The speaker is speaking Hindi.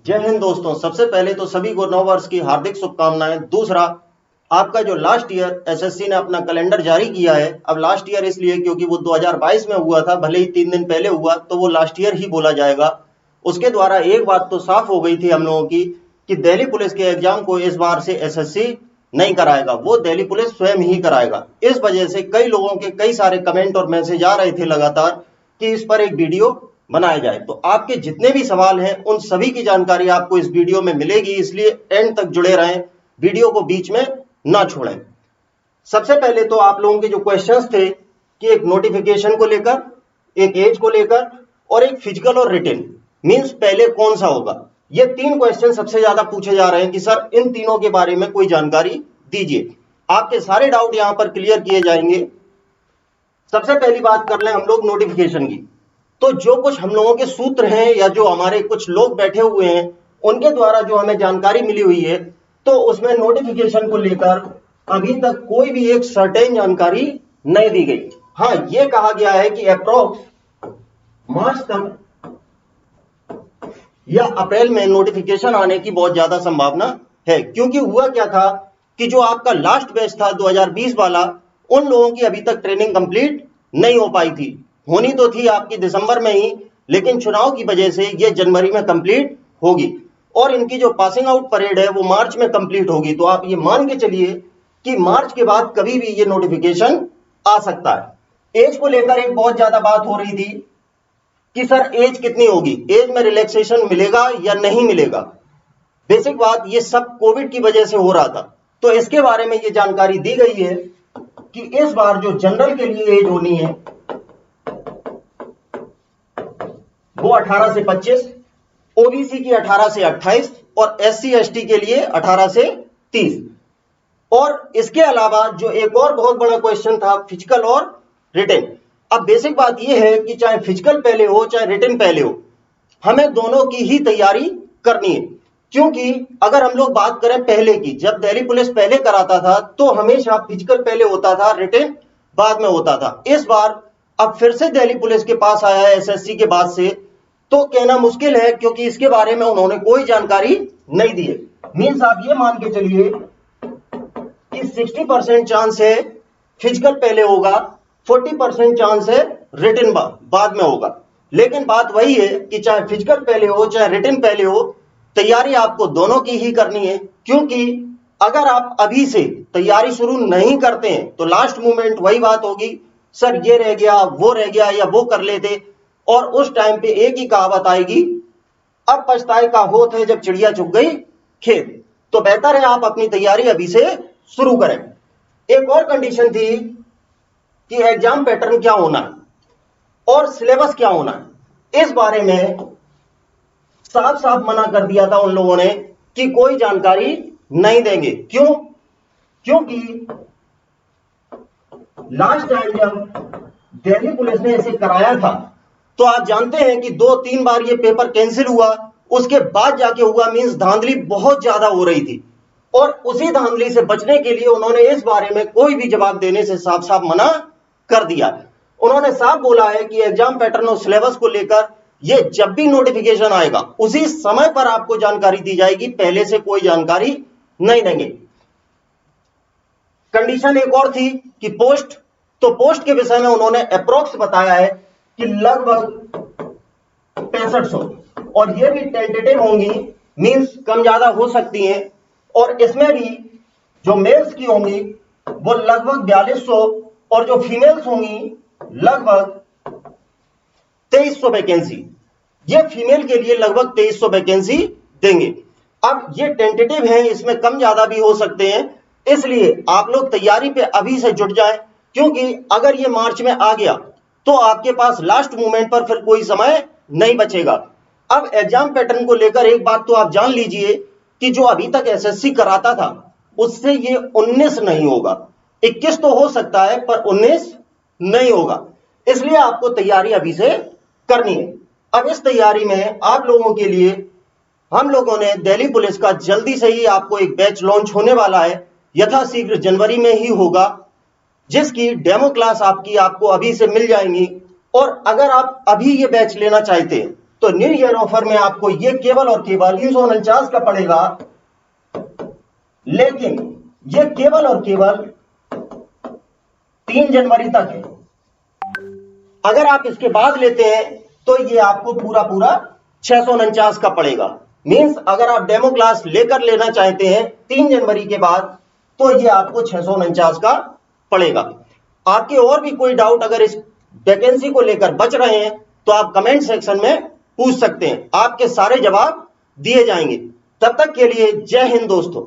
जय हिंद दोस्तों। सबसे पहले तो सभी को नव वर्ष की हार्दिक शुभकामनाएं। दूसरा, आपका जो लास्ट ईयर एसएससी ने अपना कैलेंडर जारी किया है, अब लास्ट ईयर इसलिए क्योंकि वो 2022 में हुआ था, भले ही 3 दिन पहले हुआ तो वो लास्ट ईयर ही बोला जाएगा। उसके द्वारा एक बात तो साफ हो गई थी हम लोगों की कि दिल्ली पुलिस के एग्जाम को इस बार से एसएससी नहीं कराएगा, वो दिल्ली पुलिस स्वयं ही कराएगा। इस वजह से कई लोगों के कई सारे कमेंट और मैसेज आ रहे थे लगातार कि इस पर एक वीडियो बनाया जाए। तो आपके जितने भी सवाल हैं उन सभी की जानकारी आपको इस वीडियो में मिलेगी, इसलिए एंड तक जुड़े रहें, वीडियो को बीच में ना छोड़ें। सबसे पहले तो आप लोगों के जो क्वेश्चंस थे कि एक नोटिफिकेशन को लेकर, एक एज को लेकर और एक फिजिकल और रिटन, मींस पहले कौन सा होगा, ये 3 क्वेश्चन सबसे ज्यादा पूछे जा रहे हैं कि सर इन तीनों के बारे में कोई जानकारी दीजिए। आपके सारे डाउट यहां पर क्लियर किए जाएंगे। सबसे पहली बात कर लें हम लोग नोटिफिकेशन की। तो जो कुछ हम लोगों के सूत्र हैं या जो हमारे कुछ लोग बैठे हुए हैं उनके द्वारा जो हमें जानकारी मिली हुई है, तो उसमें नोटिफिकेशन को लेकर अभी तक कोई भी एक सर्टेन जानकारी नहीं दी गई। हाँ, ये कहा गया है कि अप्रोक्स मार्च तक या अप्रैल में नोटिफिकेशन आने की बहुत ज्यादा संभावना है, क्योंकि हुआ क्या था कि जो आपका लास्ट बैच था 2020 वाला, उन लोगों की अभी तक ट्रेनिंग कंप्लीट नहीं हो पाई थी। होनी तो थी आपकी दिसंबर में ही, लेकिन चुनाव की वजह से ये जनवरी में कंप्लीट होगी और इनकी जो पासिंग आउट परेड है वो मार्च में कंप्लीट होगी। तो आप ये मान के चलिए कि मार्च के बाद कभी भी ये नोटिफिकेशन आ सकता है। एज को लेकर एक बहुत ज्यादा बात हो रही थी कि सर एज कितनी होगी, एज में रिलैक्सेशन मिलेगा या नहीं मिलेगा। बेसिक बात, ये सब कोविड की वजह से हो रहा था, तो इसके बारे में ये जानकारी दी गई है कि इस बार जो जनरल के लिए एज होनी है वो 18 से 25, ओबीसी की 18 से 28 और एससी एसटी के लिए 18 से 30। और इसके अलावा जो एक और बहुत बड़ा क्वेश्चन था फिजिकल और रिटन। अब बेसिक बात यह है कि चाहे फिजिकल पहले हो चाहे रिटन पहले हो, हमें दोनों की ही तैयारी करनी है। क्योंकि अगर हम लोग बात करें पहले की, जब दिल्ली पुलिस पहले कराता था तो हमेशा फिजिकल पहले होता था, रिटन बाद में होता था। इस बार अब फिर से दिल्ली पुलिस के पास आया है एसएससी के बाद से, तो कहना मुश्किल है क्योंकि इसके बारे में उन्होंने कोई जानकारी नहीं दी है। मींस आप ये मान के चलिए कि 60% चांस है फिजिकल पहले होगा, 40% चांस है रिटन बाद में होगा। लेकिन बात वही है कि चाहे फिजिकल पहले हो चाहे रिटन पहले हो, तैयारी आपको दोनों की ही करनी है। क्योंकि अगर आप अभी से तैयारी शुरू नहीं करते हैं तो लास्ट मोमेंट वही बात होगी, सर ये रह गया वो रह गया या वो कर लेते, और उस टाइम पे एक ही कहावत आएगी, अब पछताए का होत है जब चिड़िया चुग गई खेत। तो बेहतर है आप अपनी तैयारी अभी से शुरू करें। एक और कंडीशन थी कि एग्जाम पैटर्न क्या होना है और सिलेबस क्या होना है। इस बारे में साफ साफ मना कर दिया था उन लोगों ने कि कोई जानकारी नहीं देंगे। क्यों? क्योंकि लास्ट टाइम जब दिल्ली पुलिस ने इसे कराया था तो आप जानते हैं कि 2-3 बार ये पेपर कैंसिल हुआ, उसके बाद जाके हुआ। मींस धांधली बहुत ज्यादा हो रही थी और उसी धांधली से बचने के लिए उन्होंने इस बारे में कोई भी जवाब देने से साफ साफ मना कर दिया। उन्होंने साफ बोला है कि एग्जाम पैटर्न और सिलेबस को लेकर ये जब भी नोटिफिकेशन आएगा उसी समय पर आपको जानकारी दी जाएगी, पहले से कोई जानकारी नहीं देंगे। कंडीशन एक और थी कि पोस्ट, तो पोस्ट के विषय में उन्होंने अप्रोक्स बताया है कि लगभग 6500, और ये भी टेंटेटिव होंगी, मींस कम ज्यादा हो सकती हैं। और इसमें भी जो मेल्स की होंगी वो लगभग 4200 और जो फीमेल्स होंगी लगभग 2300 वैकेंसी। ये फीमेल के लिए लगभग 2300 वैकेंसी देंगे। अब ये टेंटेटिव है, इसमें कम ज्यादा भी हो सकते हैं, इसलिए आप लोग तैयारी पे अभी से जुट जाएं। क्योंकि अगर ये मार्च में आ गया तो आपके पास लास्ट मोमेंट पर फिर कोई समय नहीं बचेगा। अब एग्जाम पैटर्न को लेकर एक बात तो आप जान लीजिए कि जो अभी तक एसएससी कराता था उससे ये 19 नहीं होगा, 21 तो हो सकता है पर 19 नहीं होगा। इसलिए आपको तैयारी अभी से करनी है। अब इस तैयारी में आप लोगों के लिए हम लोगों ने दिल्ली पुलिस का जल्दी से ही आपको एक बैच लॉन्च होने वाला है, यथाशीघ्र जनवरी में ही होगा, जिसकी डेमो क्लास आपको अभी से मिल जाएंगी। और अगर आप अभी ये बैच लेना चाहते हैं तो न्यू ईयर ऑफर में आपको ये केवल और केवल 349 का पड़ेगा, लेकिन ये केवल और केवल 3 जनवरी तक है। अगर आप इसके बाद लेते हैं तो ये आपको पूरा 649 का पड़ेगा। मींस अगर आप डेमो क्लास लेकर लेना चाहते हैं 3 जनवरी के बाद तो ये आपको 649 का पड़ेगा। आपके और भी कोई डाउट अगर इस वैकेंसी को लेकर बच रहे हैं तो आप कमेंट सेक्शन में पूछ सकते हैं, आपके सारे जवाब दिए जाएंगे। तब तक के लिए जय हिंद दोस्तों।